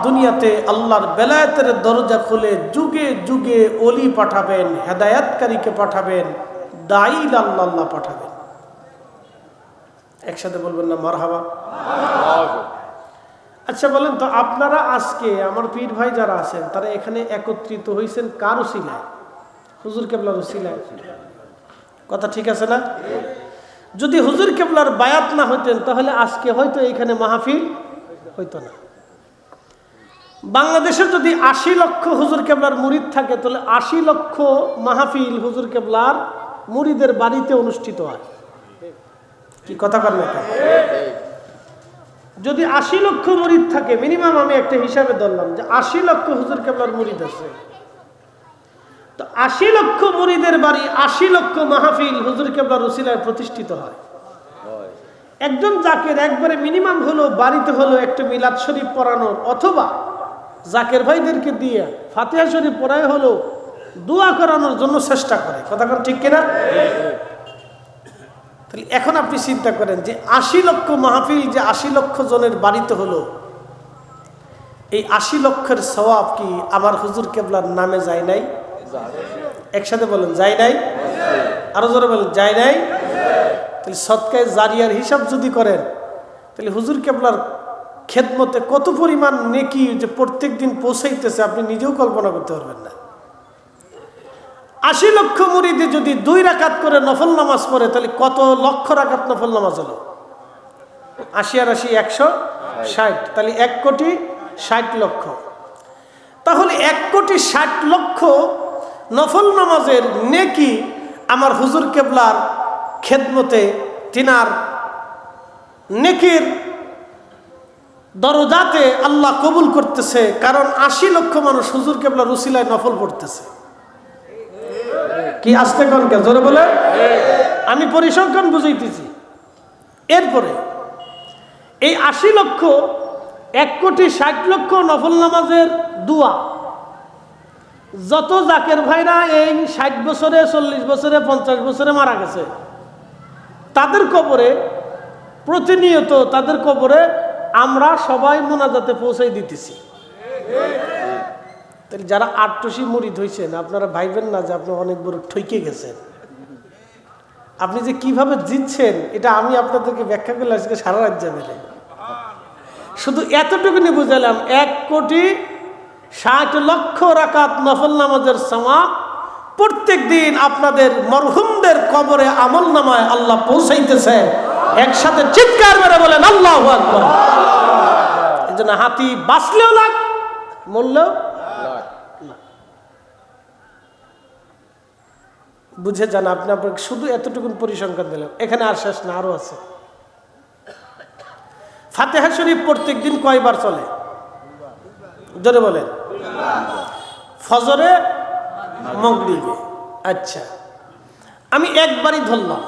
দুনিয়াতে আল্লাহর বেলায়েতের দরজা খুলে যুগে যুগে ওলি পাঠাবেন, হেদায়াতকারীকে পাঠাবেন, দাঈল আল্লাহ পাঠাবেন। একসাথে বলবেন না মারহাবা? আচ্ছা বলেন তো, আপনারা আজকে আমার পীর ভাই যারা আছেন তারা এখানে একত্রিত হয়েছেন কার উসিলায়? হুজুর কেবলার উসিলায়। কথা ঠিক আছে না? যদি হুজুর কেবলার বায়াত না হইতেন তাহলে আজকে হয়তো এখানে মাহফিল হইতো না। বাংলাদেশে যদি ৮০ লক্ষ হুজুর কেবলার মুরিদ থাকে তাহলে ৮০ লক্ষ মাহফিল হুজুর কেবলার মুরিদের বাড়িতে অনুষ্ঠিত হয়। কি কথা বলেন না? যদি ৮০ লক্ষ মুরিদ থাকে, মিনিমাম আমি একটা হিসাবে ধরলাম যে ৮০ লক্ষ হুজুর কেবলার মুরিদ আছে, তো ৮০ লক্ষ মুরিদের বাড়ি ৮০ লক্ষ মাহফিল হুজুর কেবলার উসিলায় প্রতিষ্ঠিত হয়। একজন জাকের একবারে মিনিমাম হলো বাড়িতে হলো একটা মিলাদ শরীফ পড়ানোর, অথবা জাকের ভাইদেরকে দিয়ে ফাতিহা শরীফ পড়ায় হলো দোয়া করানোর জন্য চেষ্টা করে। কথা কোন ঠিক কিনা? তাহলে এখন আপনি চিন্তা করেন যে ৮০ লক্ষ মাহফিল যে ৮০ লক্ষ জনের বাড়িতে হলো, এই ৮০ লক্ষের সওয়াব কি আমার হুজুর কেবলার নামে যায় নাই? একসাথে বলেন, যায় নাই? আরো জোরে বলেন, যায় নাই? তাহলে সদকায়ে জারিয়ার হিসাব যদি করেন তাহলে হুজুর কেবলার খেদমতে কত পরিমাণ নেকি যে প্রত্যেক দিন পৌঁছাইতেছে আপনি নিজেও কল্পনা করতে পারবেন না। ৮০ লক্ষ মুরিদে যদি ২ রাকাত করে নফল নামাজ পড়ে তাহলে কত লক্ষ রাকাত নফল নামাজ হলো? ৮০ আর ৮০ ১৬০, তাহলে ১,৬০,০০,০০০। তাহলে ১,৬০,০০,০০০ নফল নামাজের নেকি আমার হুজুর কেবলার খেদমতে তিনার নেকির দরজাতে আল্লাহ কবুল করতেছে, কারণ ৮০ লক্ষ মানুষ হুজুর কেবলার উসিলায় নফল পড়তেছে। কি আসতে কনকে জোরে বলে? আমি পরিসংখ্যান বুঝাইতেছি। এরপরে এই ৮০ লক্ষ ১,৬০,০০,০০০ নফল নামাজের দোয়া যত জাকের ভাইরা এই ৬০ বছরে ৪০ বছরে ৫০ বছরে মারা গেছে তাদের কবরে প্রতিনিয়ত তাদের কবরে আমরা সবাই মোনাজাতে পৌঁছাই দিতেছি। তাহলে যারা ৮০ মুরিদ হয়েছেন আপনারা ভাইবেন না যে আপনি অনেক বড় ঠইকে গেছেন। আপনি যে কিভাবে জিতছেন এটা আমি আপনাদেরকে ব্যাখ্যা করলে আজকে সারা রাত যাবে না। শুধু এতটুকুনি বুঝালাম ১,৬০,০০,০০০ রাকাত নফল নামাজের সওয়াব প্রত্যেক দিন আপনাদের মরহুমদের কবরে আমল নামায় আল্লাহ পৌঁছাইতেছে। একসাথে চিৎকার মেরে বলেন আল্লাহু আকবার। এই জন্য হাতি বাঁচলেও লাগ, মরলেও লাগ। বুঝে যান। আপনি আপনাকে শুধু এতটুকুন পরিসংখ্যান দিলাম, এখানে আর শেষ না, আরো আছে। ফাতিহা শরীফ প্রত্যেক দিন কয়বার চলে? জোরে বলেন। ফজরে, মাগরিবে। আচ্ছা, আমি একবারই ধরলাম,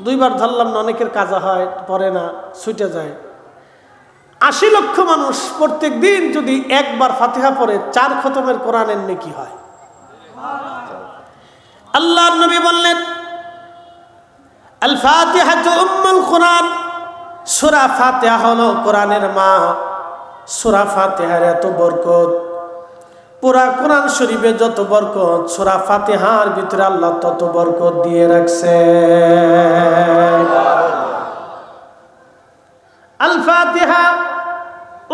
২ বার ধরলাম না, অনেকের কাজা হয়, পড়ে না, ছুটে যায়। ৮০ লক্ষ মানুষ প্রত্যেক দিন যদি একবার ফাতিহা পড়ে ৪ খতমের কোরআনের নেকি হয়। আল্লাহর নবী বললেন আল ফাতিহাতু উম্মুল কোরআন, সূরা ফাতিহা হলো কোরআনের মা। সূরা ফাতিহার এত বরকত, পুরা কোরআন শরীফে যত বরকত সূরা ফাতিহার ভিতরে আল্লাহ তত বরকত দিয়ে রাখছে। আল ফাতিহা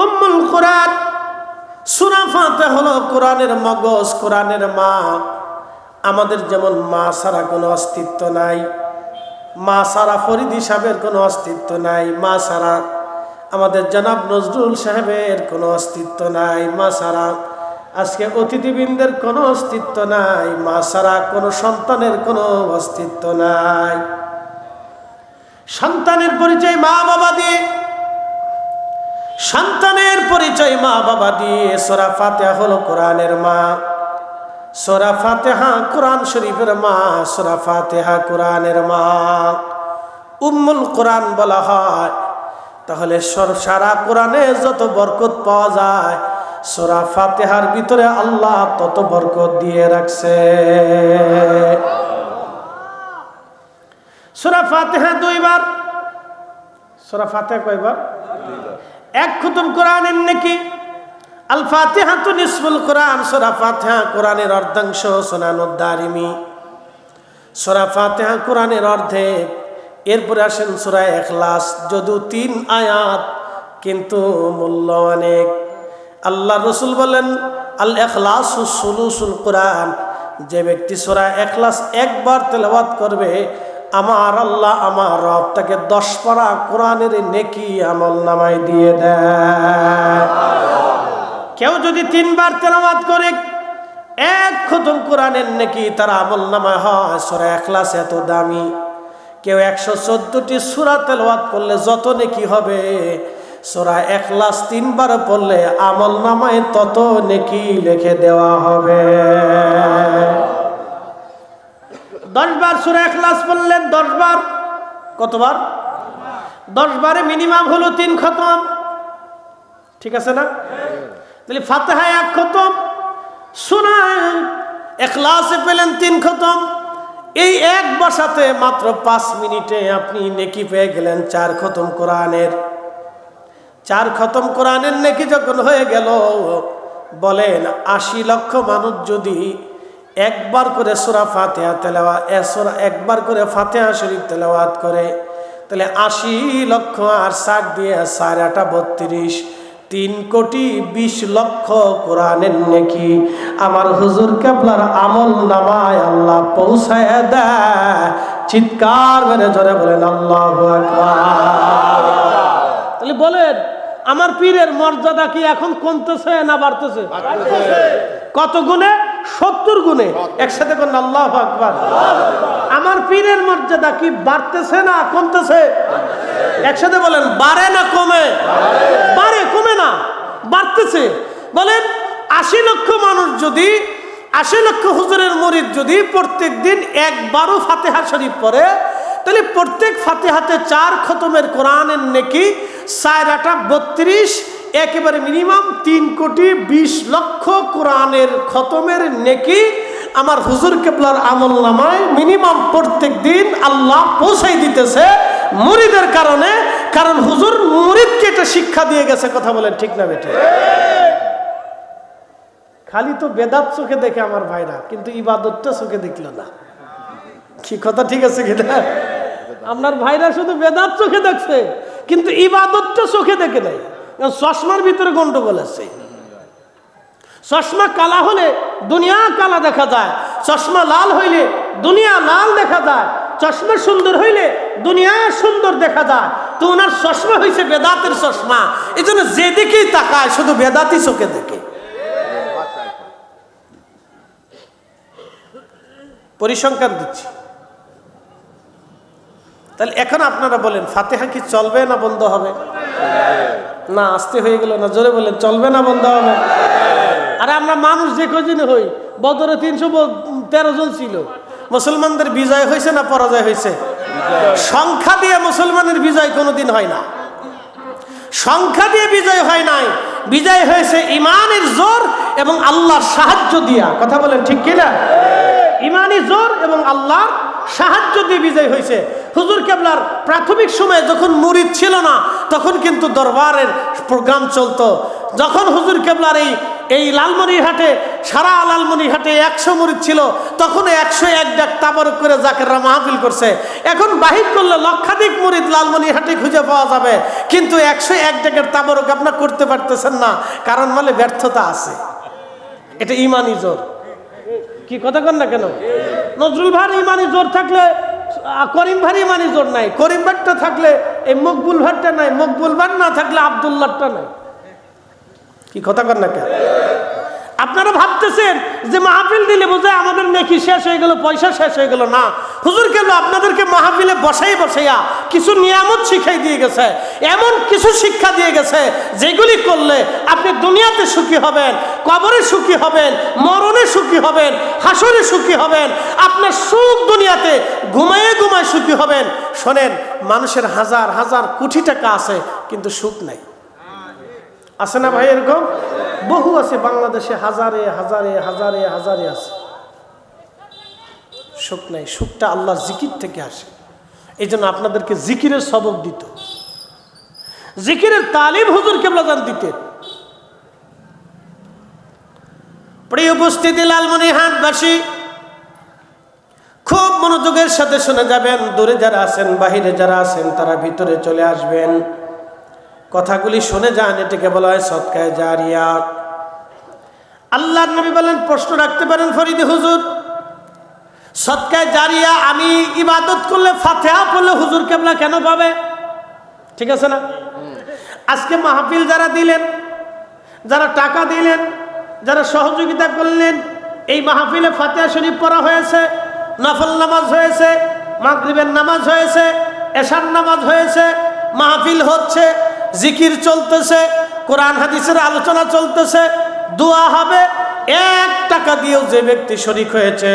উম্মুল কোরআন, সূরা ফাতিহা হলো কোরআনের মগজ, কোরআনের মা। আমাদের যেমন মা ছাড়া কোনো অস্তিত্ব নাই, মা ছাড়া ফরিদি সাহেবের কোনো অস্তিত্ব নাই, মা ছাড়া আমাদের জনাব নজরুল সাহেবের কোনো অস্তিত্ব নাই, মা ছাড়া আজকে অতিথিবৃন্দের কোনো অস্তিত্ব নাই, মা ছাড়া কোনো সন্তানের কোনো অস্তিত্ব নাই। সন্তানের পরিচয় মা বাবা দিয়ে, সন্তানের পরিচয় মা বাবা দিয়ে। সূরা ফাতিহা হলো কোরআনের মা, সূরা ফাতিহা কোরআন শরীফের মা, সূরা ফাতিহা কোরআনের মা। উম্মুল কোরআন বলা হয়। তাহলে সারা কোরআনে যত বরকত পাওয়া যায় সূরা ফাতিহার ভিতরে আল্লাহ তত বরকত দিয়ে রাখছে। সূরা ফাতিহা 2 বার, সূরা ফাতিহা কয়বার? 1 খতম কোরআনের নেকি আল ফাতিহাতু নিসফুল কোরআন, সূরা ফাতিহা কোরআনের অর্ধাংশ। সুনানুদ দারিমি, সূরা ফাতিহা কোরআনের অর্ধেক। এরপরে আসেন সূরা ইখলাস, যদিও 3 আয়াত কিন্তু মূল্য অনেক। আল্লাহ রসুল বলেন আল ইখলাসু সুলুসুল কোরআন, যে ব্যক্তি সূরা ইখলাস একবার তেলাওয়াত করবে, আমার আল্লাহ আমার রব তাকে 10 পারা কোরআনের নেকি আমল নামায় দিয়ে দেয়। কেউ যদি 3 বার তেলাওয়াত করে 1 খতম কোরআনের নেকি তার আমল নামায় হয়। সূরা ইখলাস এত দামি, কেউ 114টি সূরা তেলাওয়াত করলে যত নেকি হবে, সূরা ইখলাস 3 বার পড়লে আমল নামায় তত নেকি লিখে দেওয়া হবে। 10 বার সূরা ইখলাস পড়লেন, 10 বার, কতবার? 10 বারে মিনিমাম হলো 3 খতম, ঠিক আছে না? তাহলে ফাতিহা 1 খতম, সূরা ইখলাসে পেলেন 3 খতম। এই এক বসাতে মাত্র 5 মিনিটে আপনি নেকি পেয়ে গেলেন 4 খতম কোরআনের। 4 খতম কোরআনের নেকি যখন হয়ে গেল, বলেন 80 লক্ষ মানুষ যদি একবার করে সূরা ফাতিহা তেলাওয়াত, একবার করে ফাতিহা শরীফ তেলাওয়াত করে, তাহলে 80 লক্ষ আর 60 দিয়ে 4 8 32, 3 কোটি 20 লক্ষ কোরআনের নেকি আমার হুজুর কেবলার আমল নামায় আল্লাহ পৌঁছায় দেয়। চিৎকার করে জোরে বলেন আল্লাহু আকবার। তাহলে বলেন আমার পীরের মর্যাদা কি এখন কমতেছে না বাড়তেছে? কত গুণে? 70 গুণে। একসাথে বলেন আল্লাহু আকবার। আমার পীরের মর্যাদা কি বাড়তেছে না কমতেছে? একসাথে বলেন বাড়ে না কমে? বাড়ে, কমে না, বাড়তেছে। বলেন 80 লক্ষ মানুষ যদি, 80 লক্ষ হুজুরের মুরিদ যদি প্রত্যেক দিন একবারও ফাতিহা শরীফ পড়ে, তাহলে প্রত্যেক ফাতিহাতে 4 খতমের কোরআনের নেকি 4 8 32, একেবারে মিনিমাম 3 কোটি 20 লক্ষ কোরআনের খতমের নেকি আমার হুজুর কেবলার আমল নামায় মিনিমাম প্রত্যেক দিন আল্লাহ পৌঁছাই দিতেছে মুরিদের কারণে। কারণ হুজুর মুরিদকে এটা শিক্ষা দিয়ে গেছে। কথা বলেন ঠিক না বেটে? খালি তো বেদাত চোখে দেখে আমার ভাইরা, কিন্তু ইবাদতটা চোখে দেখল না। কি কথা ঠিক আছে কিনা? আপনার ভাইরা শুধু বেদাত চোখে দেখছে, কিন্তু ইবাদতটা চোখে দেখে নাই। চশমার ভিতরে গন্ডগোল আছে। চশমা কালা হলে দুনিয়া কালা দেখা যায়, চশমা লাল হইলে দুনিয়া লাল দেখা যায়, চশমা সুন্দর হইলে দুনিয়া সুন্দর দেখা যায়। তো ওনার চশমা হয়েছে বেদাতের চশমা, এই জন্য যেদিকেই তাকায় শুধু বেদাতই চোখে দেখে। পরিসংখ্যান দিচ্ছি। তাহলে এখন আপনারা বলেন ফাতিহা কি চলবে না বন্ধ হবে? না, আস্তে হয়ে গেল না, জোরে বলেন চলবে না বন্ধ হবে? আরে আমরা মানুষ যে কদিন হই, বদরে 313 জন ছিল। মুসলমানদের বিজয় হয়েছে না পরাজয় হয়েছে? সংখ্যা দিয়ে মুসলমানের বিজয় কোনোদিন হয় না। সংখ্যা দিয়ে বিজয় হয় নাই, বিজয় হয়েছে ইমানের জোর এবং আল্লাহর সাহায্য দিয়া। কথা বলেন ঠিক কিনা? ইমানি জোর এবং আল্লাহর সাহায্য দিয়ে বিজয় হয়েছে। হুজুর কেবলার প্রাথমিক সময়ে যখন মুরিদ ছিল না, তখন কিন্তু দরবারের প্রোগ্রাম চলতো। যখন হুজুর কেবলার এই লালমনিরহাটে, সারা লালমনিরহাটে 100 মুরিদ ছিল, তখন 101 ডাক তাবারুক করে জাকেররা মাহফিল করছে। এখন বাহির করলে লক্ষাধিক মুরিদ লালমনিরহাটে খুঁজে পাওয়া যাবে, কিন্তু 101 ডাকের তাবারুক আপনার করতে পারতেছেন না। কারণ মানে ব্যর্থতা আছে। এটা ইমানি জোর। কি কথা কন না কেন? নজরুল ভাইয়ের ইমানি জোর থাকলে করিম ভাইয়ের ইমানি জোর নাই, করিম ভাইটা থাকলে এই মকবুল ভাইটা নাই, মকবুল ভাই না থাকলে আব্দুল্লাহটা নাই। কি কথা কন না কেন? আপনারা ভাবতেছেন যে মাহফিল দিলে বোঝায় আমাদের নেকি শেষ হয়ে গেল, পয়সা শেষ হয়ে গেল। না, হুজুর কেন আপনাদেরকে মাহফিলে বসাইয়া কিছু নিয়ামত শিখাই দিয়ে গেছে, এমন কিছু শিক্ষা দিয়ে গেছে যেগুলি করলে আপনি দুনিয়াতে সুখী হবেন, কবরে সুখী হবেন, মরণে সুখী হবেন, হাসরে সুখী হবেন। আপনার সুখ দুনিয়াতে ঘুমায়ে ঘুমায় সুখী হবেন। শোনেন, মানুষের হাজার হাজার কোটি টাকা আছে কিন্তু সুখ নাই। আছে না ভাই? এরকম বহু আছে বাংলাদেশে, হাজারে হাজারে হাজারে হাজারে আছে, সুখ নাই। সুখটা আল্লাহর জিকির থেকে আসে। এই জন্য আপনাদেরকে জিকিরের সবক দিত, জিকিরের তালিম হুজুর কেবলা জান দিতেন। প্রিয় উপস্থিতি, লালমনিরহাটবাসী খুব মনোযোগের সাথে শুনে যাবেন। দূরে যারা আছেন, বাহিরে যারা আছেন, তারা ভিতরে চলে আসবেন। কথাগুলি শুনে যান, এটাকে বলা হয় সদকায়ে জারিয়া। আল্লাহর নবী বলেন, প্রশ্ন রাখতে পারেন ফরিদি হুজুর, সদকায়ে জারিয়া আমি ইবাদত করলে, ফাতিহা পড়লে হুজুর কেবলা কেন পাবে? ঠিক আছে না? আজকে মাহফিল যারা দিলেন, যারা টাকা দিলেন, যারা সহযোগিতা করলেন, এই মাহফিলে ফাতিহা শরীফ পড়া হয়েছে, নফল নামাজ হয়েছে, মাগরিবের নামাজ হয়েছে, এশার নামাজ হয়েছে, মাহফিল হচ্ছে, জিকির চলতেছে, কোরআন হাদিসের আলোচনা চলতেছে, দোয়া হবে। 1 টাকা দিয়েও যে ব্যক্তি শরীক হয়েছে,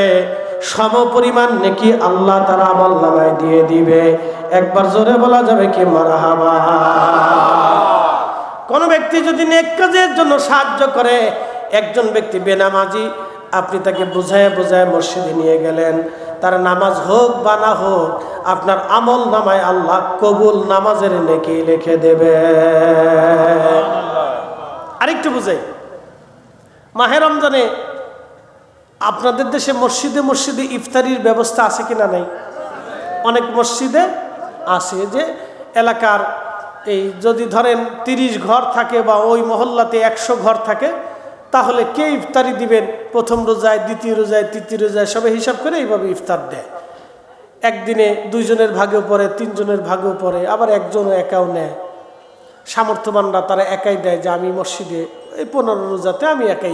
সমপরিমাণ নেকি আল্লাহ তাআলা আমলনামায় দিয়ে দিবে। একবার জোরে বলা যাবে কি মারহাবা? কোন ব্যক্তি যদি নেক কাজের জন্য সাহায্য করে, একজন ব্যক্তি বেনামাজি, আপনি তাকে বুঝায় বুঝায় মসজিদে নিয়ে গেলেন, তার নামাজ হোক বা না হোক, আপনার আমল নামায় আল্লাহ কবুল নামাজের নেকি লিখে দেবে। আরেকটু বুঝাই, মাহে রমজানে আপনাদের দেশে মসজিদে মসজিদে ইফতারির ব্যবস্থা আছে কিনা? নাই। অনেক মসজিদে আছে, যে এলাকার এই যদি ধরেন 30 ঘর থাকে বা ওই মহল্লাতে 100 ঘর থাকে, তাহলে কে ইফতারি দিবেন, প্রথম রোজায়, দ্বিতীয় রোজায়, তৃতীয় রোজায়, সবাই হিসাব করে এইভাবে ইফতার দেয়। একদিনে 2 জনের ভাগেও পড়ে, 3 জনের ভাগেও পড়ে, আবার একজনও একাও নেয়। সামর্থ্যবানরা তারা একাই দেয়, যে আমি মসজিদে এই 15 রোজাতে আমি একাই